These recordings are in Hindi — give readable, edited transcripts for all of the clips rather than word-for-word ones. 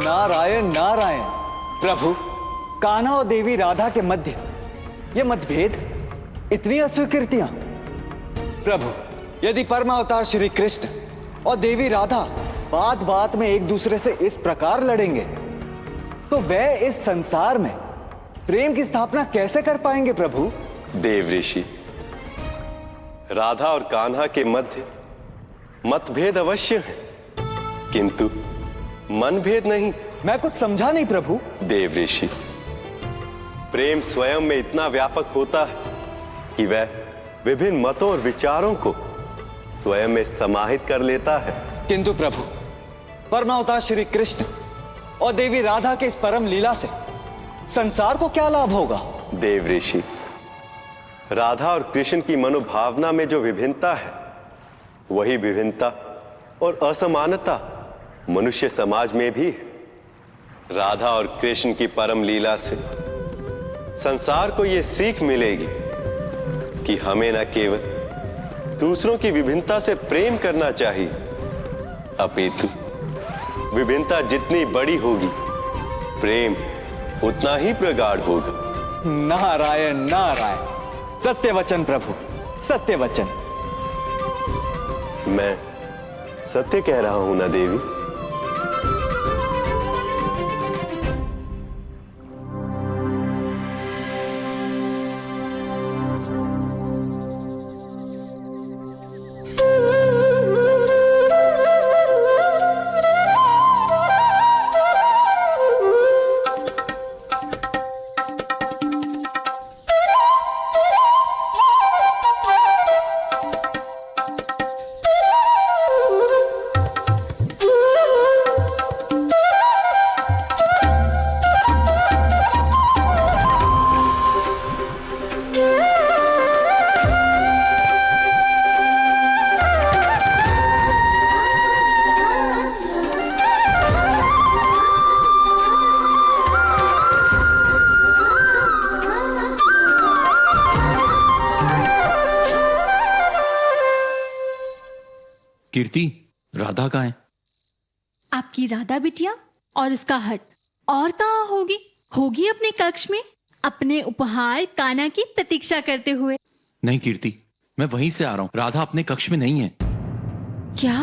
नारायण नारायण। प्रभु, कान्हा और देवी राधा के मध्य ये मतभेद, इतनी अस्वीकृतियां। प्रभु, यदि परमावतार श्री कृष्ण और देवी राधा बात बात में एक दूसरे से इस प्रकार लड़ेंगे तो वह इस संसार में प्रेम की स्थापना कैसे कर पाएंगे? प्रभु, देव ऋषि, राधा और कान्हा के मध्य मतभेद अवश्य है, किंतु मनभेद नहीं। मैं कुछ समझा नहीं प्रभु। देव ऋषि, प्रेम स्वयं में इतना व्यापक होता है कि वह विभिन्न मतों और विचारों को स्वयं में समाहित कर लेता है। किंतु प्रभु, परमावतार श्री कृष्ण और देवी राधा के इस परम लीला से संसार को क्या लाभ होगा? देव ऋषि, राधा और कृष्ण की मनोभावना में जो विभिन्नता है, वही विभिन्नता और असमानता मनुष्य समाज में भी है। राधा और कृष्ण की परम लीला से संसार को यह सीख मिलेगी कि हमें न केवल दूसरों की विभिन्नता से प्रेम करना चाहिए, अपितु विभिन्नता जितनी बड़ी होगी, प्रेम उतना ही प्रगाढ़ होगा। नारायण नारायण, सत्य वचन प्रभु, सत्य वचन। मैं सत्य कह रहा हूं ना देवी? कीर्ति, राधा कहाँ है? आपकी राधा बिटिया और उसका हट और कहाँ होगी? होगी अपने कक्ष में अपने उपहार कान्हा की प्रतीक्षा करते हुए। नहीं कीर्ति, मैं वहीं से आ रहा हूँ। राधा अपने कक्ष में नहीं है। क्या?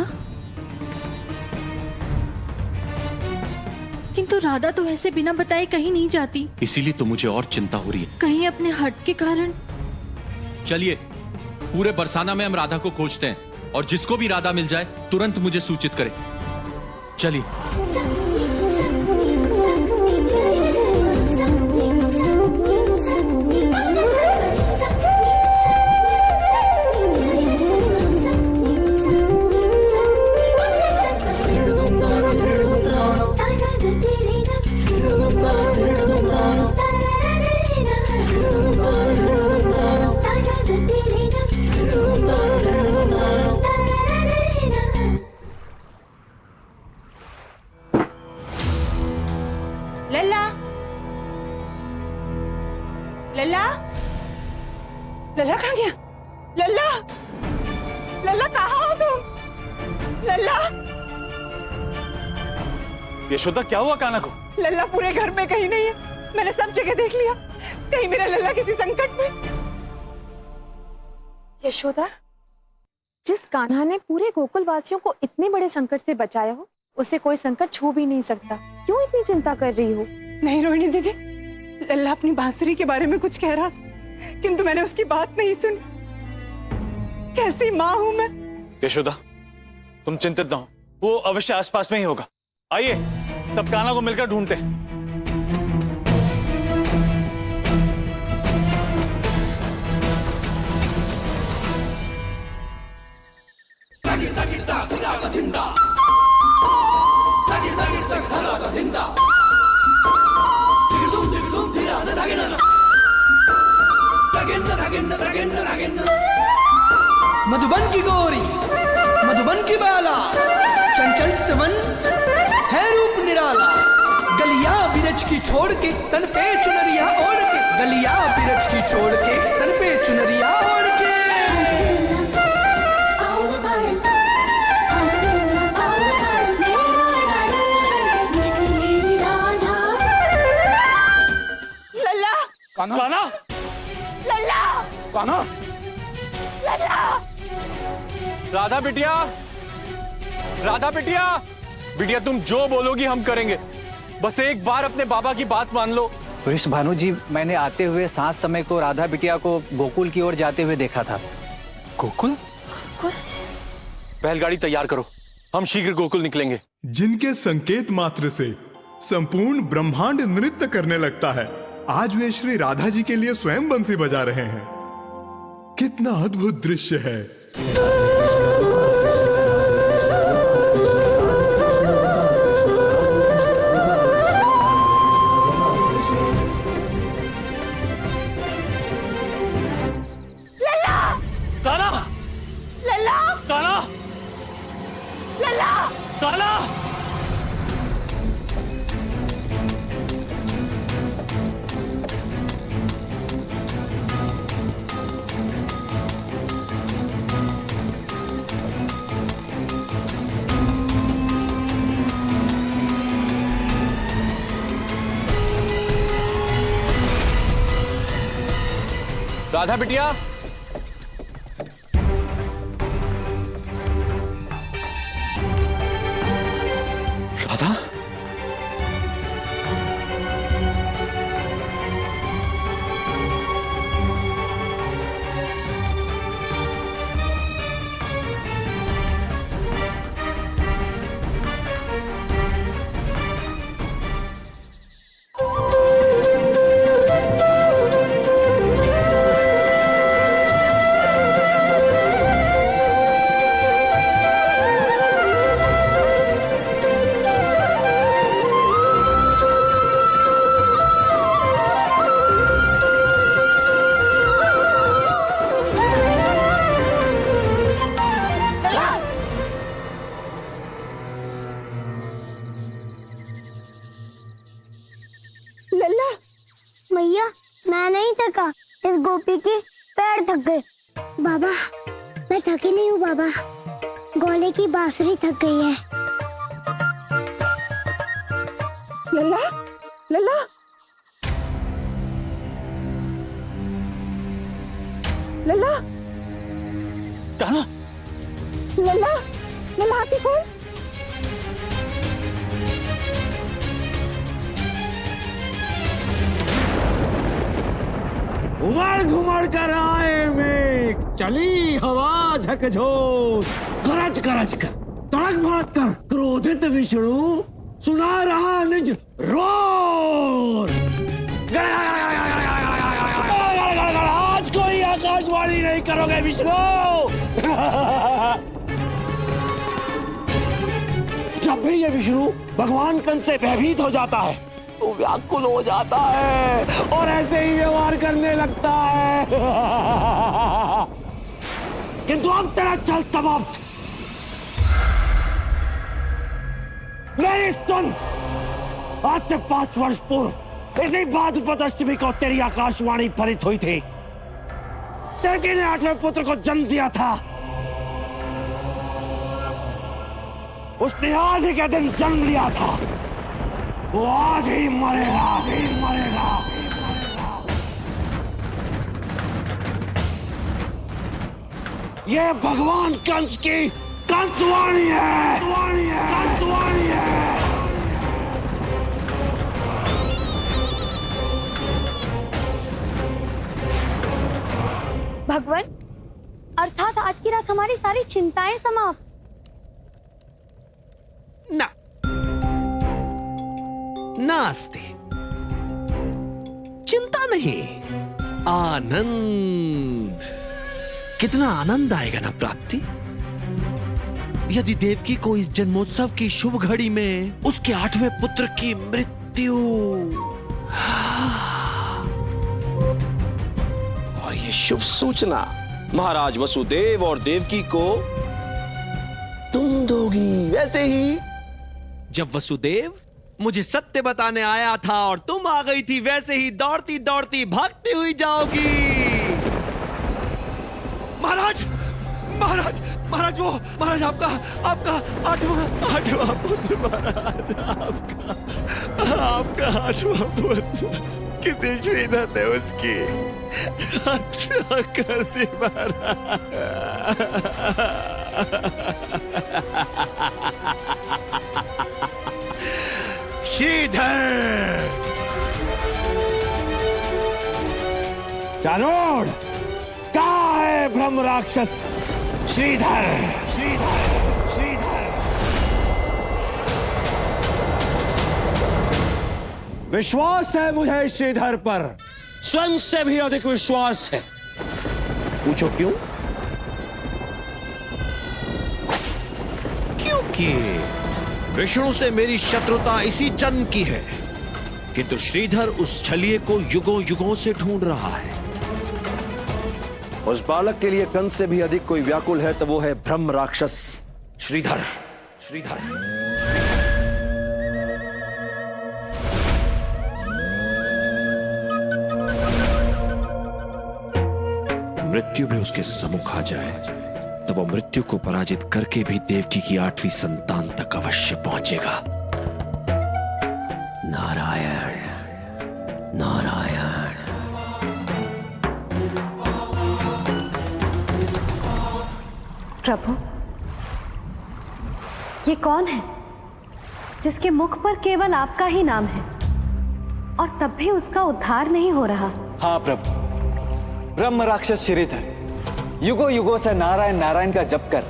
किंतु राधा तो ऐसे बिना बताए कहीं नहीं जाती। इसीलिए तो मुझे और चिंता हो रही है। कहीं अपने हट के कारण। चलिए, पूरे बरसाना में हम राधा को खोजते हैं और जिसको भी राधा मिल जाए तुरंत मुझे सूचित करे। चलिए। लल्ला, लल्ला, लल्ला कहाँ गया? लल्ला, लल्ला कहाँ हो तुम? लल्ला, यशोदा, क्या हुआ कान्हा को? लल्ला पूरे घर में कहीं नहीं है। मैंने सब जगह देख लिया, कहीं मेरा लल्ला किसी संकट में। यशोदा, जिस कान्हा ने पूरे गोकुल वासियों को इतने बड़े संकट से बचाया हो, उसे कोई संकट छू भी नहीं सकता। क्यों इतनी चिंता कर रही हो? नहीं रोहिणी दीदी, लल्ला अपनी बांसुरी के बारे में कुछ कह रहा था, किंतु मैंने उसकी बात नहीं सुनी। कैसी माँ हूं मैं। यशोदा, तुम चिंतित ना हो, वो अवश्य आसपास में ही होगा। आइए, सब कान्हा को मिलकर ढूंढते हैं। मधुबन की गोरी, मधुबन की बाला, चंचल चितवन है रूप निराला। गलिया बिरज की छोड़ के तन पे चुनरिया ओढ़ के, गलिया बिरज की छोड़ के तन पे चुनरिया ओढ़ के। कान्हा कान्हा कान्हा राधा बिटिया, राधा बिटिया, बिटिया तुम जो बोलोगी हम करेंगे, बस एक बार अपने बाबा की बात मान लो। वृष भानु जी, मैंने आते हुए सांझ समय को राधा बिटिया को गोकुल की ओर जाते हुए देखा था। गोकुल? बैलगाड़ी तैयार करो, हम शीघ्र गोकुल निकलेंगे। जिनके संकेत मात्र से संपूर्ण ब्रह्मांड नृत्य करने लगता है, आज वे श्री राधा जी के लिए स्वयं बंसी बजा रहे हैं। कितना अद्भुत दृश्य है। कान्हा! कान्हा! कान्हा! राधा बिटिया, राधा, लल्ला, मैया मैं नहीं थका, इस गोपी के पैर थक गए। बाबा मैं थकी नहीं हूँ बाबा, गोले की बांसुरी थक गई है। लल्ला, लल्ला, लल्ला, कान्हा! लल्ला, लल्ला आंखें खोल। उमड़ घुमड़ कर आए मेघ, चली हवा झकझोर, गरज गरज कर, तड़क भड़क कर क्रोधित विष्णु सुना रहा निज रोर। आज कोई आकाशवाणी नहीं करोगे विष्णु। जब भी ये विष्णु भगवान कंस से भयभीत हो जाता है तो व्याकुल हो जाता है और ऐसे ही व्यवहार करने लगता है। किंतु अब तेरा चल समाप्त। मेरी सुन, आज से 5 वर्ष पूर्व इसी भाद्रपद अष्टमी को तेरी आकाशवाणी फलित हुई थी। तेरे ने 8वें पुत्र को जन्म दिया था। उसने आज ही के दिन जन्म लिया था, वो आज ही मरेगा, आज ही मरेगा। ये भगवान कंस की कंसवाणी है, कंसवाणी है। भगवान, अर्थात आज की रात हमारी सारी चिंताएं समाप्त। ना, नास्ति, चिंता नहीं, आनंद। कितना आनंद आएगा ना प्राप्ति, यदि देवकी को इस जन्मोत्सव की शुभ घड़ी में उसके 8वें पुत्र की मृत्यु और ये शुभ सूचना महाराज वसुदेव और देवकी को तुम दोगी। वैसे ही जब वसुदेव मुझे सत्य बताने आया था और तुम आ गई थी, वैसे ही दौड़ती दौड़ती भागती हुई जाओगी। महाराज, महाराज, महाराज, वो महाराज आपका 8वां पुत्र, महाराज आपका 8वां पुत्र। किसी श्रीधर ने उसकी हत्या कर दी श्रीधर। चाणोर, कहाँ है ब्रह्म राक्षस श्रीधर? श्रीधर, श्रीधर। विश्वास है मुझे श्रीधर पर, स्वयं से भी अधिक विश्वास है। पूछो क्यों? क्योंकि विष्णु से मेरी शत्रुता इसी जन्म की है, किंतु श्रीधर उस छलिए को युगों युगों से ढूंढ रहा है। उस बालक के लिए कंस से भी अधिक कोई व्याकुल है तो वो है ब्रह्म राक्षस श्रीधर। श्रीधर। मृत्यु भी उसके सम्मुख आ जाए तो वो मृत्यु को पराजित करके भी देवकी की 8वीं संतान तक अवश्य पहुंचेगा। नारायण, नारायण। प्रभु, ये कौन है जिसके मुख पर केवल आपका ही नाम है और तब भी उसका उद्धार नहीं हो रहा? हाँ प्रभु, ब्रह्म राक्षस श्रीधर युगों युगों से नारायण नारायण का जप कर,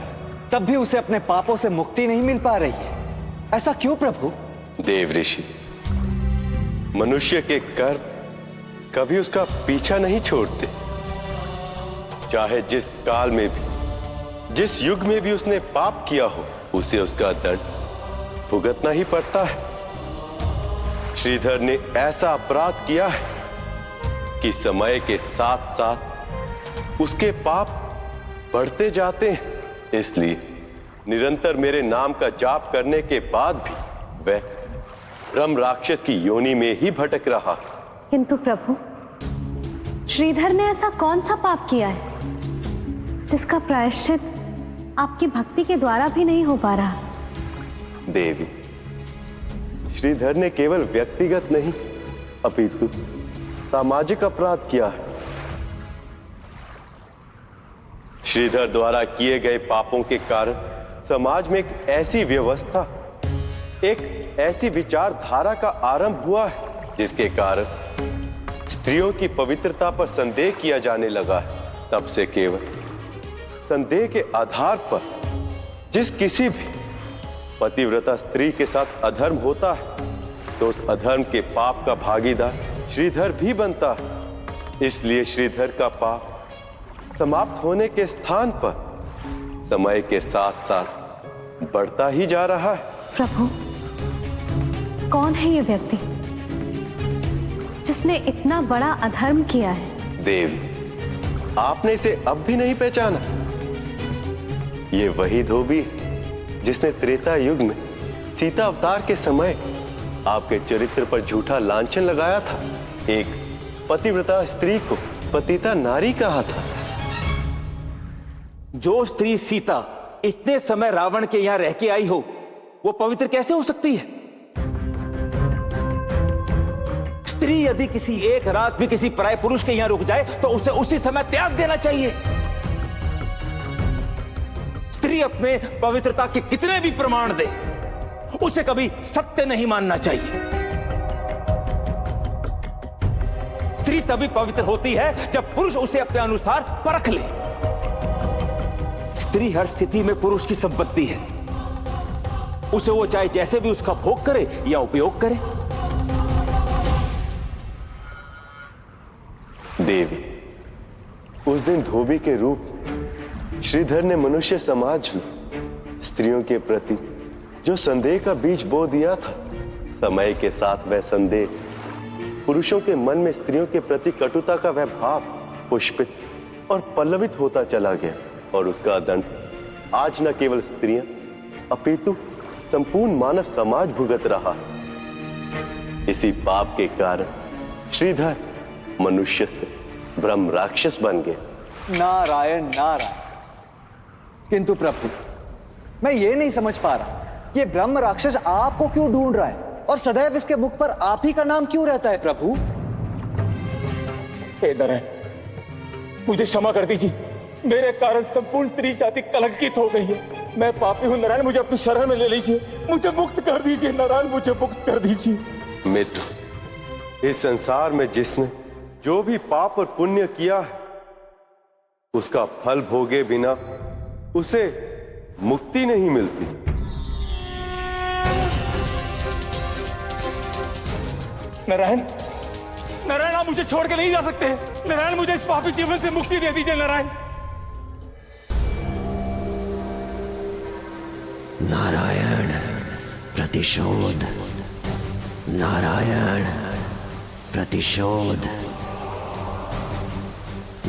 तब भी उसे अपने पापों से मुक्ति नहीं मिल पा रही है। ऐसा क्यों प्रभु? देव ऋषि, मनुष्य के कर्म कभी उसका पीछा नहीं छोड़ते। चाहे जिस काल में भी, जिस युग में भी उसने पाप किया हो, उसे उसका दंड भुगतना ही पड़ता है। श्रीधर ने ऐसा अपराध किया है कि समय के साथ साथ उसके पाप बढ़ते जाते हैं। इसलिए निरंतर मेरे नाम का जाप करने के बाद भी वह ब्रह्म राक्षस की योनि में ही भटक रहा। किंतु प्रभु, श्रीधर ने ऐसा कौन सा पाप किया है जिसका प्रायश्चित आपकी भक्ति के द्वारा भी नहीं हो पा रहा? देवी, श्रीधर ने केवल व्यक्तिगत नहीं अपितु सामाजिक अपराध किया है। श्रीधर द्वारा किए गए पापों के कारण समाज में एक ऐसी व्यवस्था, एक ऐसी विचारधारा का आरंभ हुआ है जिसके कारण स्त्रियों की पवित्रता पर संदेह किया जाने लगा है। तब से केवल संदेह के आधार पर जिस किसी भी पतिव्रता स्त्री के साथ अधर्म होता है तो उस अधर्म के पाप का भागीदार श्रीधर भी बनता है। इसलिए श्रीधर का पाप समाप्त होने के स्थान पर समय के साथ साथ बढ़ता ही जा रहा है। प्रभु, कौन है ये व्यक्ति जिसने इतना बड़ा अधर्म किया है? देवी, आपने इसे अब भी नहीं पहचाना? ये वही धोबी है जिसने त्रेता युग में सीता अवतार के समय आपके चरित्र पर झूठा लांछन लगाया था। एक पतिव्रता स्त्री को पतिता नारी कहा था। जो स्त्री सीता इतने समय रावण के यहां रह के आई हो, वो पवित्र कैसे हो सकती है? स्त्री यदि किसी एक रात भी किसी पराये पुरुष के यहां रुक जाए तो उसे उसी समय त्याग देना चाहिए। स्त्री अपने पवित्रता के कितने भी प्रमाण दे, उसे कभी सत्य नहीं मानना चाहिए। स्त्री तभी पवित्र होती है जब पुरुष उसे अपने अनुसार परख ले। स्त्री हर स्थिति में पुरुष की संपत्ति है, उसे वो चाहे जैसे भी उसका भोग करे या उपयोग करे। देवी, उस दिन धोबी के रूप श्रीधर ने मनुष्य समाज में स्त्रियों के प्रति जो संदेह का बीज बो दिया था, समय के साथ वह संदेह पुरुषों के मन में स्त्रियों के प्रति कटुता का वह भाव पुष्पित और पल्लवित होता चला गया और उसका दंड आज न केवल स्त्रियां अपितु संपूर्ण मानव समाज भुगत रहा है। इसी पाप के कारण श्रीधर मनुष्य से ब्रह्म राक्षस बन गए। नारायण नारायण। किंतु प्रभु, मैं ये नहीं समझ पा रहा, ये ब्रह्म राक्षस आपको क्यों ढूंढ रहा है और सदैव इसके मुख पर आप ही का नाम क्यों रहता है प्रभु? हे नारायण, मुझे क्षमा कर दीजिए। मेरे कारण संपूर्ण स्त्री जाति कलंकित हो गई है। मैं पापी हूँ नारायण, मुझे अपनी शरण में ले लीजिए। मुझे मुक्त कर दीजिए नारायण, मुझे मुक्त कर दीजिए। मित्र, इस संसार में जिसने जो भी पाप और पुण्य किया है, उसका फल भोगे बिना उसे मुक्ति नहीं मिलती। नारायण, नारायण, आप मुझे छोड़ के नहीं जा सकते। नारायण, मुझे इस पापी जीवन से मुक्ति दे दीजिए नारायण। नारायण प्रतिशोध, नारायण प्रतिशोध,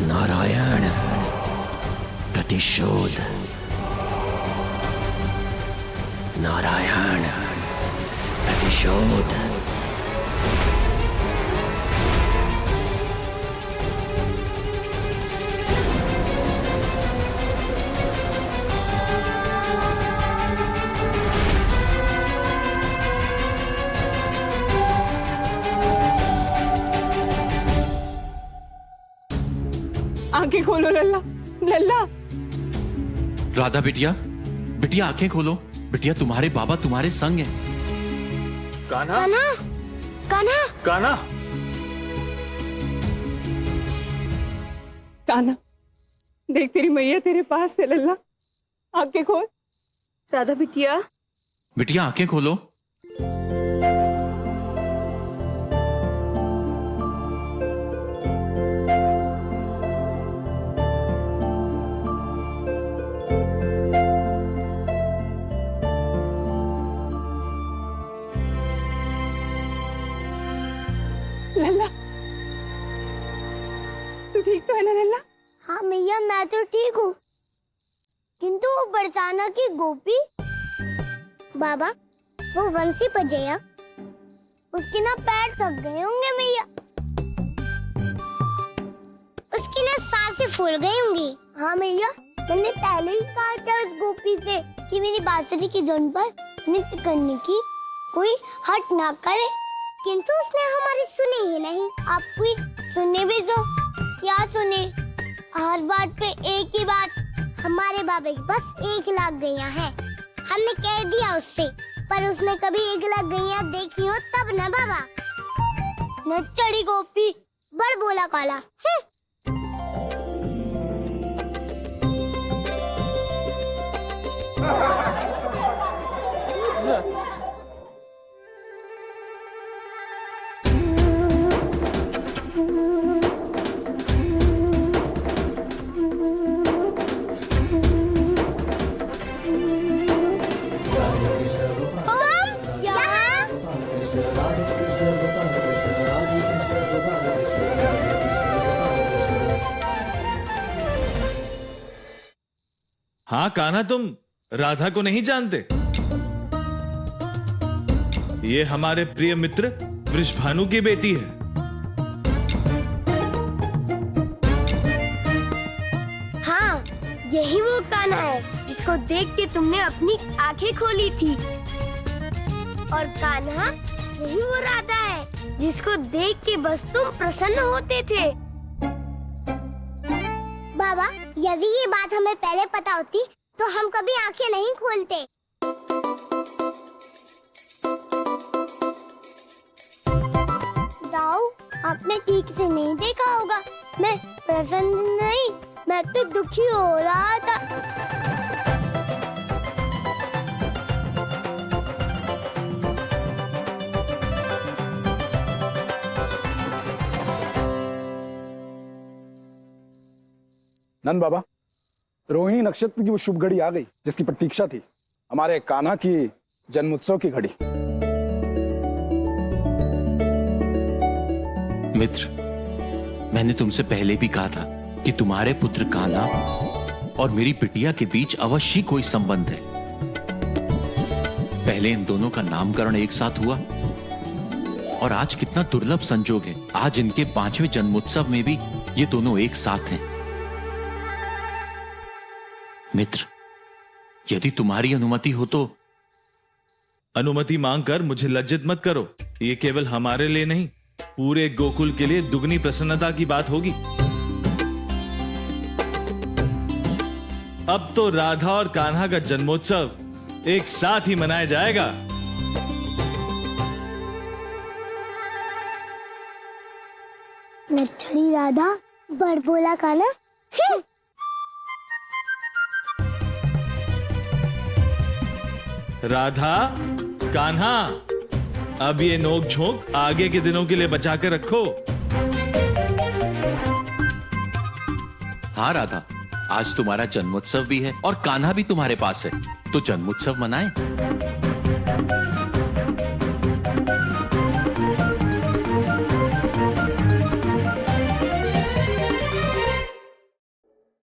नारायण प्रतिशोध, नारायण प्रतिशोध। आंखें खोलो लल्ला, लल्ला। राधा बिटिया, बिटिया आंखें खोलो। बिटिया तुम्हारे बाबा तुम्हारे संग हैं। कान्हा, कान्हा, कान्हा, कान्हा, कान्हा, देख तेरी मैया तेरे पास है लल्ला। आंखें खोल। राधा बिटिया, बिटिया आंखें खोलो। लल्ला, तू ठीक तो है ना लल्ला? हाँ मैया, मैं तो ठीक हूँ, किंतु वो बरसाना की गोपी, बाबा वो वंशी पजया, उसके ना पैर थक गए होंगे मैया, उसकी ना सांसें फूल गई होंगी। हाँ मैया, मैंने पहले ही कहा था उस गोपी से कि मेरी बांसुरी की धुन पर नृत्य करने की कोई हट ना करे, किंतु उसने हमारी सुनी ही नहीं। आप कोई सुने भी तो क्या सुने, हर बात पे एक ही बात। हमारे बाबा की बस 1 लाख गैया है, हमने कह दिया उससे, पर उसने कभी 1 लाख गैया देखी हो तब ना बाबा। नच्चड़ी गोपी, बड़ बोला काला। हाँ कान्हा, तुम राधा को नहीं जानते? ये हमारे प्रिय मित्र वृषभानु की बेटी है। हाँ, यही वो कान्हा है जिसको देख के तुमने अपनी आंखें खोली थी। और कान्हा, यही वो राधा है जिसको देख के बस तुम प्रसन्न होते थे। बाबा, यदि ये बात हमें पहले पता होती तो हम कभी आंखें नहीं खोलते। दाऊ, आपने ठीक से नहीं देखा होगा, मैं प्रसन्न नहीं, मैं तो दुखी हो रहा था। नंद बाबा, रोहिणी नक्षत्र की वो शुभ घड़ी आ गई जिसकी प्रतीक्षा थी, हमारे कान्हा की जन्मोत्सव की घड़ी। मित्र, मैंने तुमसे पहले भी कहा था कि तुम्हारे पुत्र कान्हा और मेरी बिटिया के बीच अवश्य कोई संबंध है। पहले इन दोनों का नामकरण एक साथ हुआ और आज कितना दुर्लभ संजोग है, आज इनके 5वें जन्मोत्सव में भी ये दोनों एक साथ हैं। मित्र, यदि तुम्हारी अनुमति हो तो। अनुमति मांगकर मुझे लज्जित मत करो, ये केवल हमारे लिए नहीं पूरे गोकुल के लिए दुगनी प्रसन्नता की बात होगी। अब तो राधा और कान्हा का जन्मोत्सव एक साथ ही मनाया जाएगा। नच्छड़ी राधा बड़बोला कान्हा। राधा, कान्हा, अब ये नोक झोंक आगे के दिनों के लिए बचा कर रखो। हाँ राधा, आज तुम्हारा जन्मोत्सव भी है और कान्हा भी तुम्हारे पास है, तो जन्मोत्सव मनाएं।